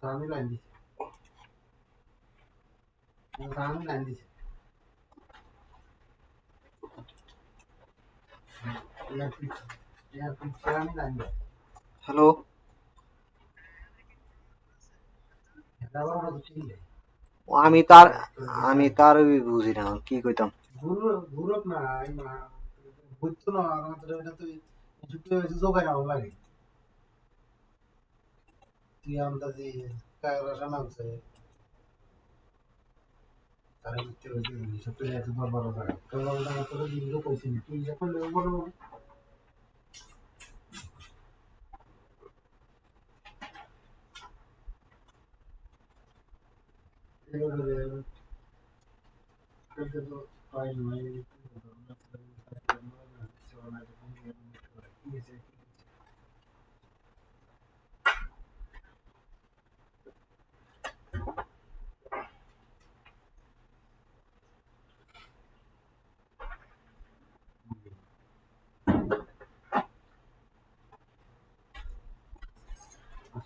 Sami lain di, Sami lain di, ya fix Sami lain di. Hello Ada orang tu sini. আমি তার আমি তার বুঝি না কি কইতাম Guru na, ima, buat na, orang tu ada tu, itu juga yang awal lagi. Tiang tadi, kaya rasa nampak. Tarik itu lagi, seperti itu baru baru. Kalau orang tu di dulu kau sini, tu siapa lewat baru.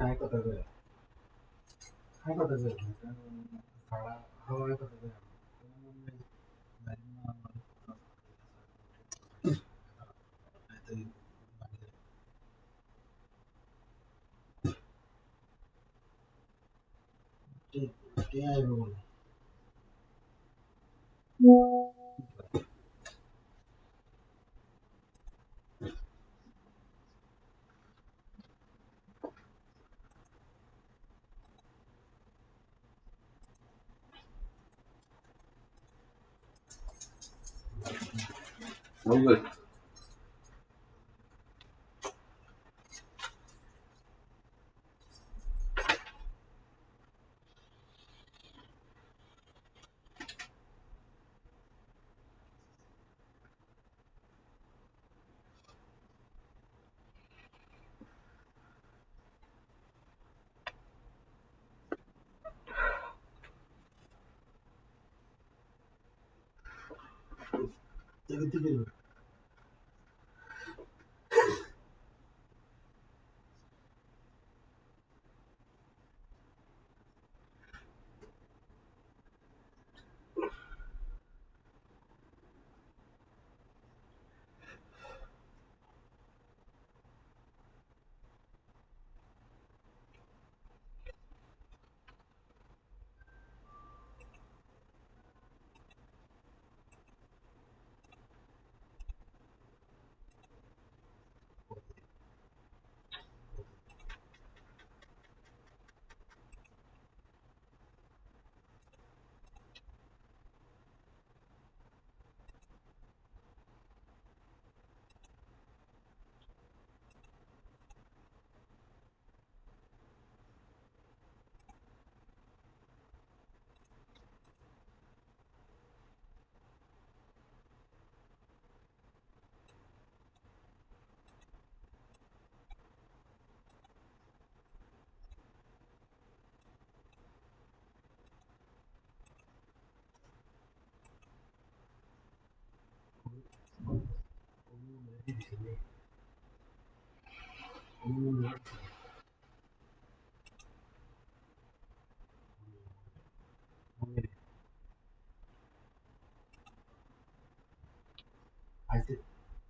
Saya kata dia, saya kata dia, salah, saya kata dia. Dia itu. Bagus. Jadi tu.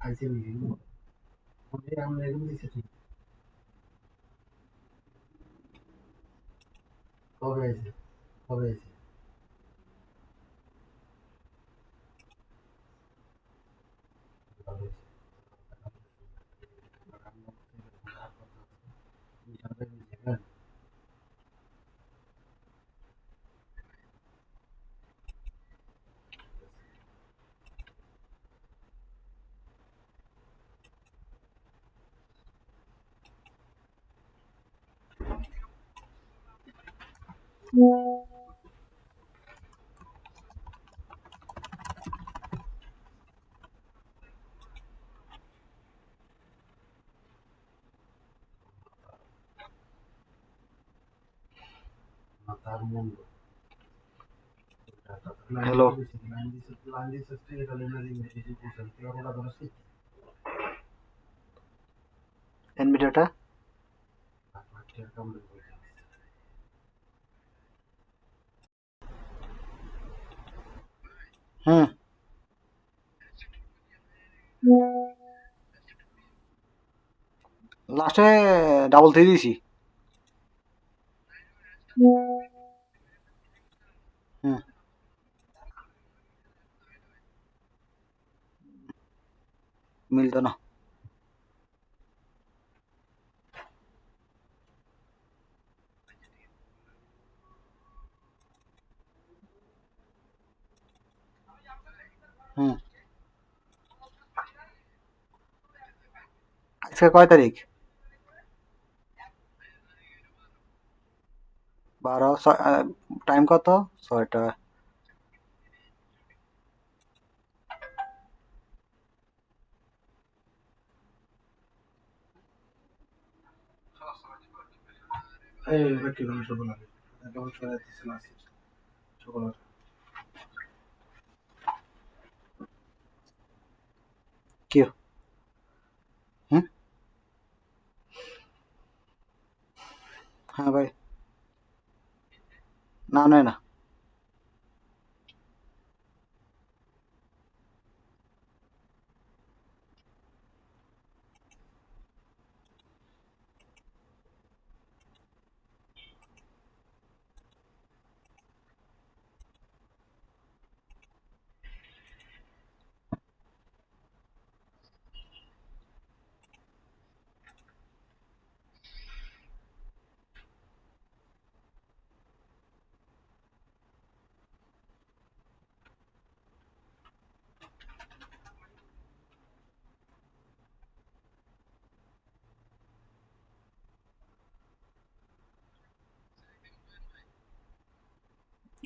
Aise ni. Mungkin yang lain di sini. Kau aise, kau aise. Hello এনভিডিয়াটা hmm, লাস্টে double three দিছি। হুম, মিলতো না। হুম, আজকে কয় তারিখ? 12। Time কত? 6টা। এই ব্যক্তি কোনো সকল আগে কেমন চলে যাচ্ছে না সকল কি? হুম, হ্যাঁ ভাই। না, নেয় না।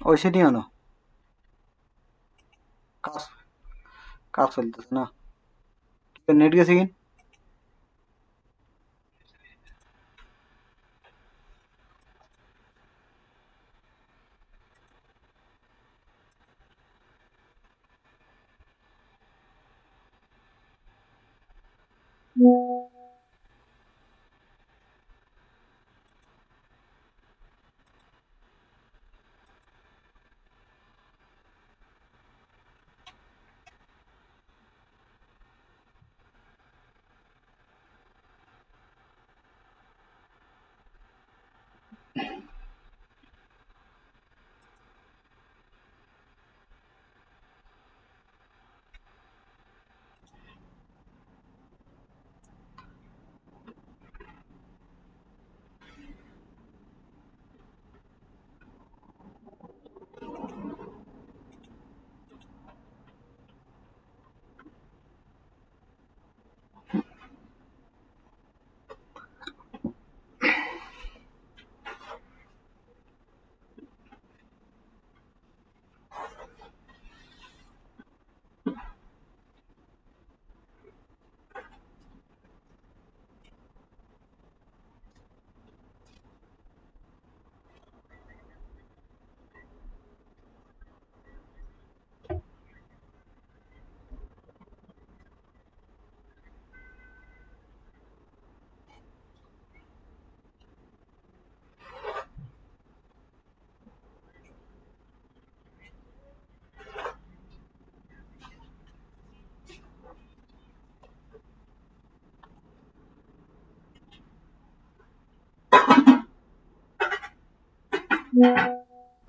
ওই সেটি আনো। কাজ কাজ চলতেছে না। নেট গেছে কি?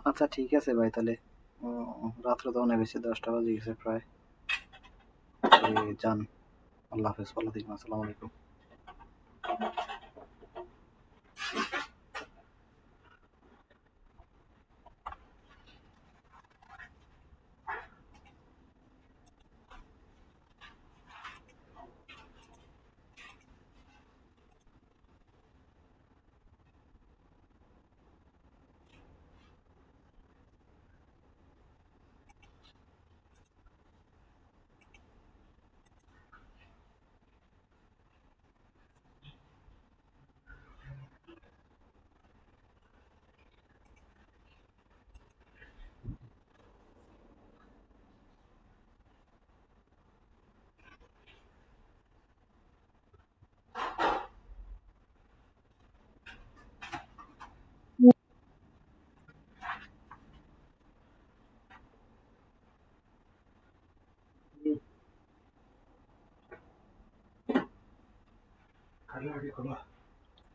আচ্ছা ঠিক আছে ভাই, তাহলে রাত্র তো অনেক বেশি, 10টা বাজে গেছে প্রায়। যান। আল্লাহ হাফেজ, ভালো থাকবেন, আসসালামু আলাইকুম।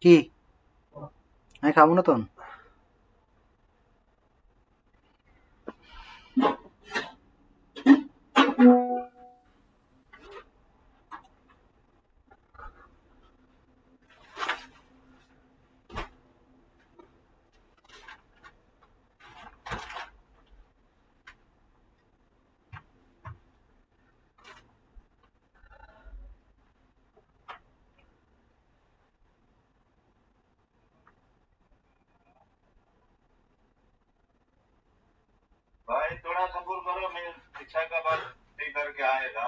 কি আমি খাবো না তখন। भाई थोड़ा सब्र करो, मैं शिक्षा का बात ठीक करके आएगा।